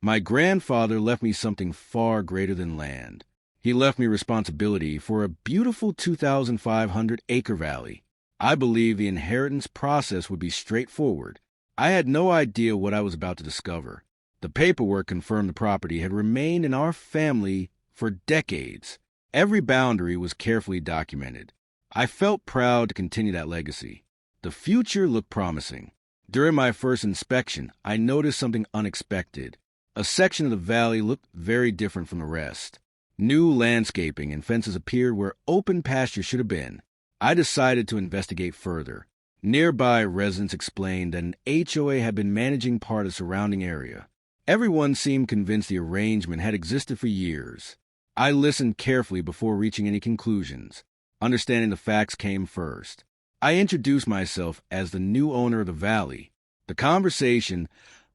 My grandfather left me something far greater than land. He left me responsibility for a beautiful 2,500-acre valley. I believed the inheritance process would be straightforward. I had no idea what I was about to discover. The paperwork confirmed the property had remained in our family for decades. Every boundary was carefully documented. I felt proud to continue that legacy. The future looked promising. During my first inspection, I noticed something unexpected. A section of the valley looked very different from the rest. New landscaping and fences appeared where open pasture should have been. I decided to investigate further. Nearby residents explained that an HOA had been managing part of the surrounding area. Everyone seemed convinced the arrangement had existed for years. I listened carefully before reaching any conclusions. Understanding the facts came first. I introduced myself as the new owner of the valley. The conversation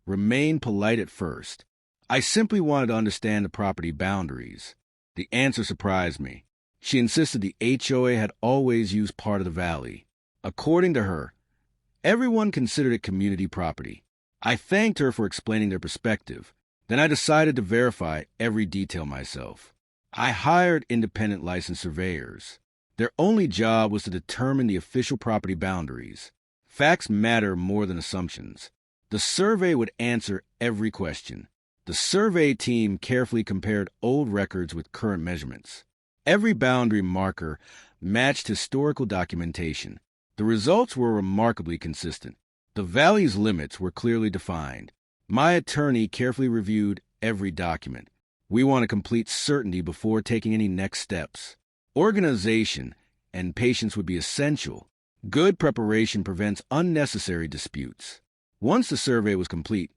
remained polite at first. I simply wanted to understand the property boundaries. The answer surprised me. She insisted the HOA had always used part of the valley. According to her, everyone considered it community property. I thanked her for explaining their perspective. Then I decided to verify every detail myself. I hired independent licensed surveyors. Their only job was to determine the official property boundaries. Facts matter more than assumptions. The survey would answer every question. The survey team carefully compared old records with current measurements. Every boundary marker matched historical documentation. The results were remarkably consistent. The valley's limits were clearly defined. My attorney carefully reviewed every document. We want to complete certainty before taking any next steps. Organization and patience would be essential. Good preparation prevents unnecessary disputes. Once the survey was complete,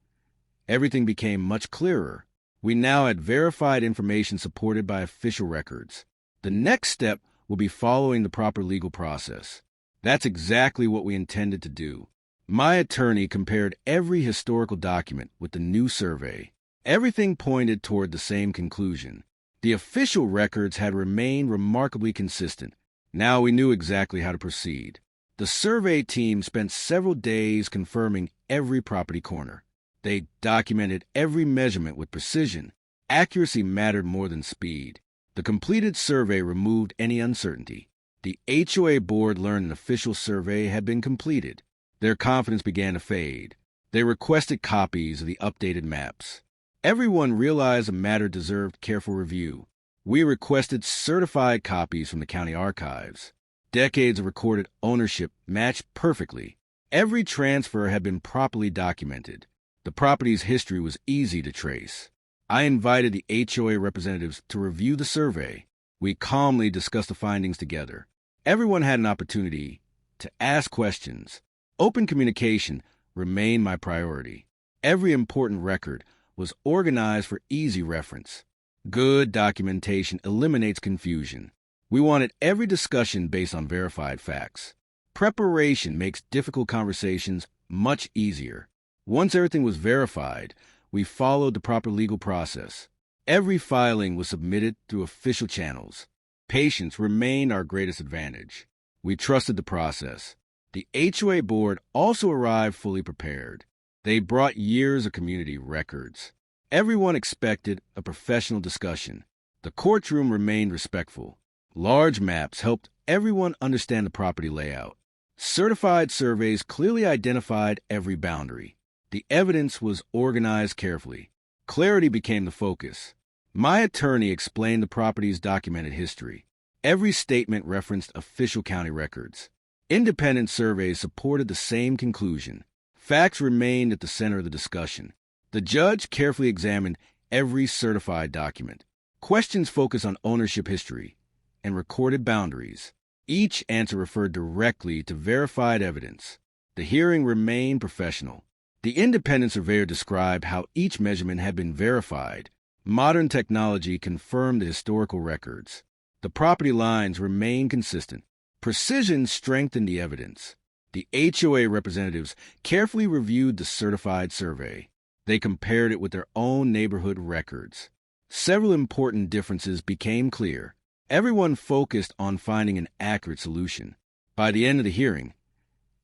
everything became much clearer. We now had verified information supported by official records. The next step will be following the proper legal process. That's exactly what we intended to do. My attorney compared every historical document with the new survey. Everything pointed toward the same conclusion. The official records had remained remarkably consistent. Now we knew exactly how to proceed. The survey team spent several days confirming every property corner. They documented every measurement with precision. Accuracy mattered more than speed. The completed survey removed any uncertainty. The HOA board learned an official survey had been completed. Their confidence began to fade. They requested copies of the updated maps. Everyone realized the matter deserved careful review. We requested certified copies from the county archives. Decades of recorded ownership matched perfectly. Every transfer had been properly documented. The property's history was easy to trace. I invited the HOA representatives to review the survey. We calmly discussed the findings together. Everyone had an opportunity to ask questions. Open communication remained my priority. Every important record was organized for easy reference. Good documentation eliminates confusion. We wanted every discussion based on verified facts. Preparation makes difficult conversations much easier. Once everything was verified, we followed the proper legal process. Every filing was submitted through official channels. Patience remained our greatest advantage. We trusted the process. The HOA board also arrived fully prepared. They brought years of community records. Everyone expected a professional discussion. The courtroom remained respectful. Large maps helped everyone understand the property layout. Certified surveys clearly identified every boundary. The evidence was organized carefully. Clarity became the focus. My attorney explained the property's documented history. Every statement referenced official county records. Independent surveys supported the same conclusion. Facts remained at the center of the discussion. The judge carefully examined every certified document. Questions focused on ownership history and recorded boundaries. Each answer referred directly to verified evidence. The hearing remained professional. The independent surveyor described how each measurement had been verified. Modern technology confirmed the historical records. The property lines remained consistent. Precision strengthened the evidence. The HOA representatives carefully reviewed the certified survey. They compared it with their own neighborhood records. Several important differences became clear. Everyone focused on finding an accurate solution. By the end of the hearing,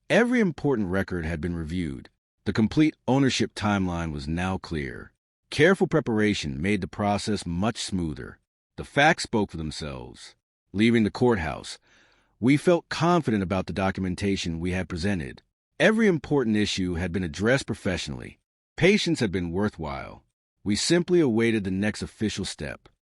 every important record had been reviewed. The complete ownership timeline was now clear. Careful preparation made the process much smoother. The facts spoke for themselves. Leaving the courthouse, we felt confident about the documentation we had presented. Every important issue had been addressed professionally. Patience had been worthwhile. We simply awaited the next official step.